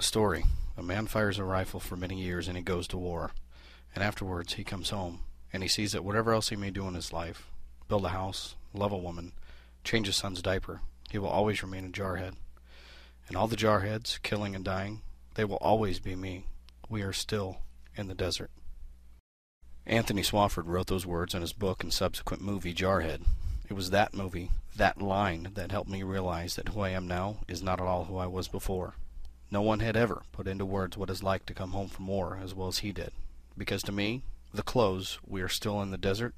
A story. A man fires a rifle for many years and he goes to war. And afterwards he comes home and he sees that whatever else he may do in his life, build a house, love a woman, change his son's diaper, he will always remain a jarhead. And all the jarheads, killing and dying, they will always be me. We are still in the desert. Anthony Swafford wrote those words in his book and subsequent movie, Jarhead. It was that movie, that line, that helped me realize that who I am now is not at all who I was before. No one had ever put into words what it's like to come home from war as well as he did. Because to me, the close, "we are still in the desert,"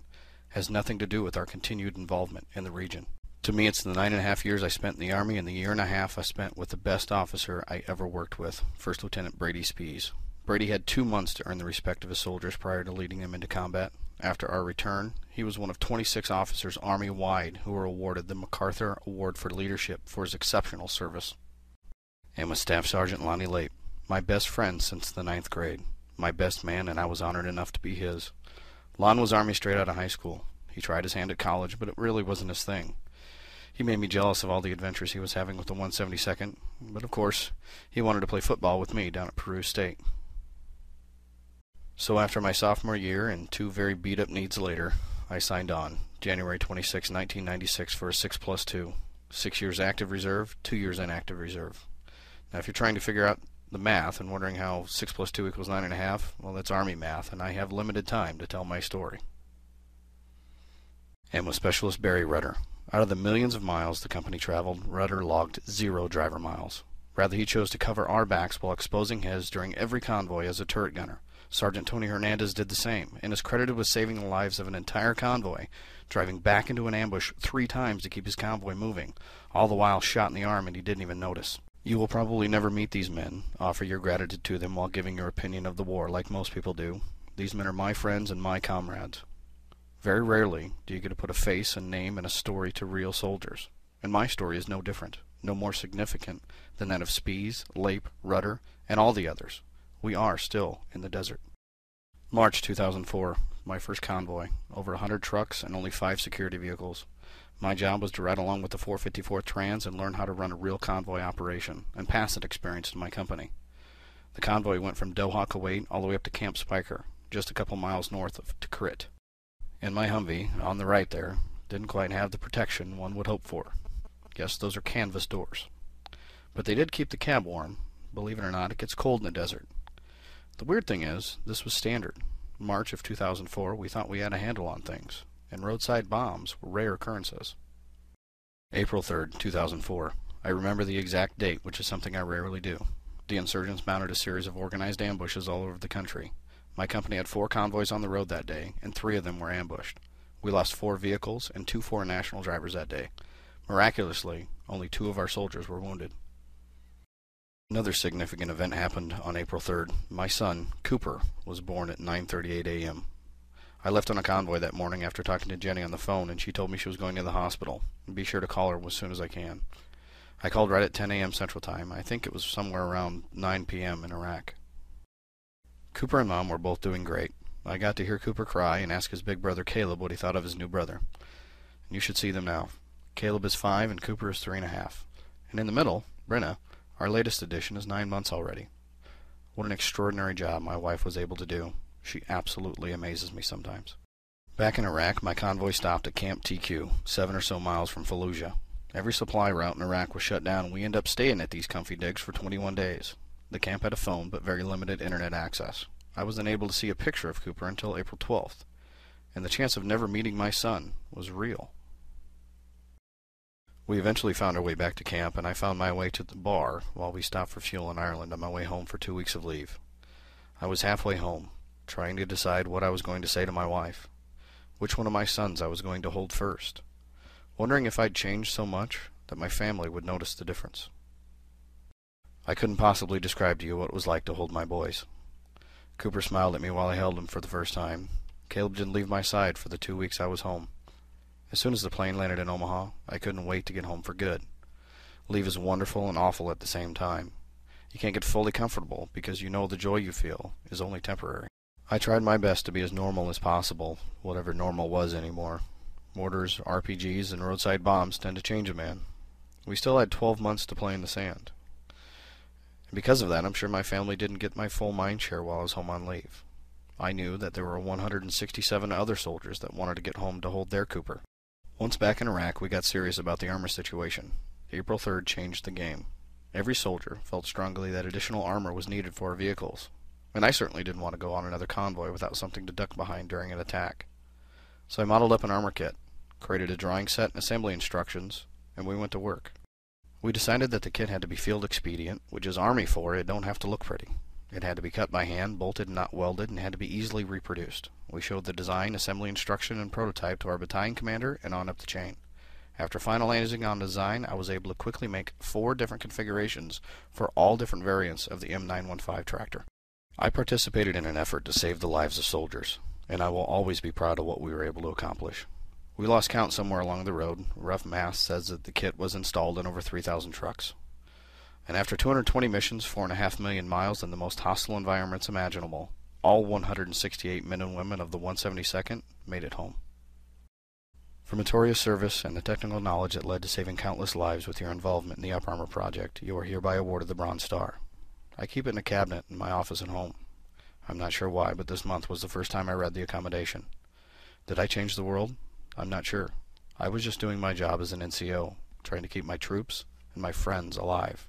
has nothing to do with our continued involvement in the region. To me, it's the 9.5 years I spent in the Army and the 1.5 years I spent with the best officer I ever worked with, First Lieutenant Brady Spees. Brady had 2 months to earn the respect of his soldiers prior to leading them into combat. After our return, he was one of 26 officers Army-wide who were awarded the MacArthur Award for Leadership for his exceptional service. And with Staff Sergeant Lonnie Lape, my best friend since the 9th grade. My best man, and I was honored enough to be his. Lon was Army straight out of high school. He tried his hand at college, but it really wasn't his thing. He made me jealous of all the adventures he was having with the 172nd, but of course, he wanted to play football with me down at Peru State. So after my sophomore year and 2 very beat-up needs later, I signed on, January 26, 1996, for a 6+2. 6 years active reserve, 2 years inactive reserve. Now if you're trying to figure out the math and wondering how 6+2 equals 9.5, well, that's Army math, and I have limited time to tell my story. And with Specialist Barry Rudder, out of the millions of miles the company traveled, Rudder logged 0 driver miles. Rather, he chose to cover our backs while exposing his during every convoy as a turret gunner. Sergeant Tony Hernandez did the same, and is credited with saving the lives of an entire convoy, driving back into an ambush 3 times to keep his convoy moving, all the while shot in the arm and he didn't even notice. You will probably never meet these men, offer your gratitude to them while giving your opinion of the war like most people do. These men are my friends and my comrades. Very rarely do you get to put a face, a name, and a story to real soldiers. And my story is no different, no more significant than that of Spees, Lape, Rudder, and all the others. We are still in the desert. March 2004, my first convoy, over 100 trucks and only 5 security vehicles. My job was to ride along with the 454th Trans and learn how to run a real convoy operation, and pass that experience to my company. The convoy went from Doha, Kuwait, all the way up to Camp Spiker, just a couple miles north of Tikrit. And my Humvee, on the right there, didn't quite have the protection one would hope for. Yes, those are canvas doors. But they did keep the cab warm. Believe it or not, it gets cold in the desert. The weird thing is, this was standard. In March of 2004, we thought we had a handle on things, and roadside bombs were rare occurrences. April 3rd, 2004. I remember the exact date, which is something I rarely do. The insurgents mounted a series of organized ambushes all over the country. My company had 4 convoys on the road that day, and 3 of them were ambushed. We lost 4 vehicles and 2 foreign national drivers that day. Miraculously, only 2 of our soldiers were wounded. Another significant event happened on April 3rd. My son, Cooper, was born at 9:38 a.m. I left on a convoy that morning after talking to Jenny on the phone, and she told me she was going to the hospital. Be sure to call her as soon as I can. I called right at 10 a.m. Central Time. I think it was somewhere around 9 p.m. in Iraq. Cooper and Mom were both doing great. I got to hear Cooper cry and ask his big brother Caleb what he thought of his new brother. And you should see them now. Caleb is 5 and Cooper is 3.5. And in the middle, Brenna, our latest addition, is 9 months already. What an extraordinary job my wife was able to do. She absolutely amazes me sometimes. Back in Iraq, my convoy stopped at Camp TQ, 7 or so miles from Fallujah. Every supply route in Iraq was shut down, and we ended up staying at these comfy digs for 21 days. The camp had a phone, but very limited internet access. I wasn't able to see a picture of Cooper until April 12th, and the chance of never meeting my son was real. We eventually found our way back to camp, and I found my way to the bar while we stopped for fuel in Ireland on my way home for 2 weeks of leave. I was halfway home, trying to decide what I was going to say to my wife, which one of my sons I was going to hold first, wondering if I'd changed so much that my family would notice the difference. I couldn't possibly describe to you what it was like to hold my boys. Cooper smiled at me while I held him for the first time. Caleb didn't leave my side for the 2 weeks I was home. As soon as the plane landed in Omaha, I couldn't wait to get home for good. Leave is wonderful and awful at the same time. You can't get fully comfortable because you know the joy you feel is only temporary. I tried my best to be as normal as possible, whatever normal was anymore. Mortars, RPGs, and roadside bombs tend to change a man. We still had 12 months to play in the sand. Because of that, I'm sure my family didn't get my full mind share while I was home on leave. I knew that there were 167 other soldiers that wanted to get home to hold their Cooper. Once back in Iraq, we got serious about the armor situation. April 3rd changed the game. Every soldier felt strongly that additional armor was needed for our vehicles, and I certainly didn't want to go on another convoy without something to duck behind during an attack. So I modeled up an armor kit, created a drawing set and assembly instructions, and we went to work. We decided that the kit had to be field expedient, which is Army for it don't have to look pretty. It had to be cut by hand, bolted and not welded, and had to be easily reproduced. We showed the design, assembly instruction, and prototype to our battalion commander and on up the chain. After finalizing on design, I was able to quickly make 4 different configurations for all different variants of the M915 tractor. I participated in an effort to save the lives of soldiers, and I will always be proud of what we were able to accomplish. We lost count somewhere along the road. Rough math says that the kit was installed in over 3,000 trucks. And after 220 missions, 4.5 million miles in the most hostile environments imaginable, all 168 men and women of the 172nd made it home. For meritorious service and the technical knowledge that led to saving countless lives with your involvement in the Up Armor project, you are hereby awarded the Bronze Star. I keep it in a cabinet in my office at home. I'm not sure why, but this month was the first time I read the accommodation. Did I change the world? I'm not sure. I was just doing my job as an NCO, trying to keep my troops and my friends alive.